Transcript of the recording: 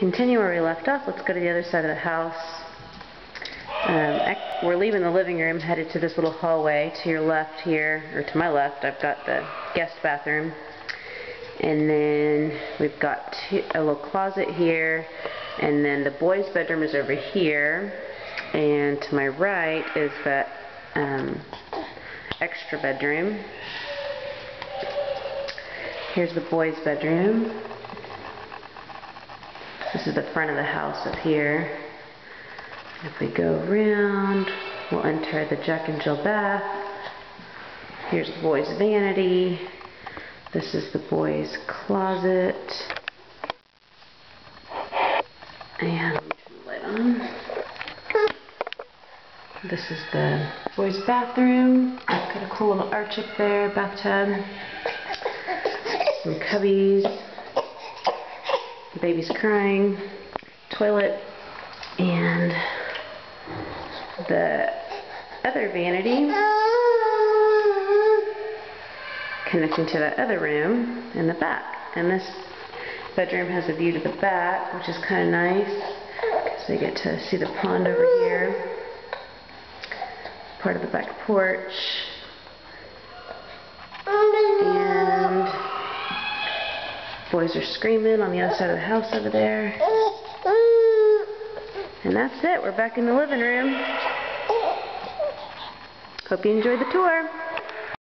continue where we left off, let's go to the other side of the house. We're leaving the living room, headed to this little hallway. To your left here, or to my left, I've got the guest bathroom. And then we've got a little closet here. And then the boys' bedroom is over here. And to my right is that extra bedroom. Here's the boys' bedroom. This is the front of the house up here. If we go around, we'll enter the Jack and Jill bath. Here's the boys' vanity. This is the boys' closet. And turn the light on. This is the boys' bathroom. I've got a cool little arch up there, bathtub. Some cubbies. The baby's crying. Toilet. And the other vanity connecting to that other room in the back. And this bedroom has a view to the back, which is kind of nice because we get to see the pond over here. Part of the back porch. And boys are screaming on the other side of the house over there. And that's it. We're back in the living room. Hope you enjoyed the tour.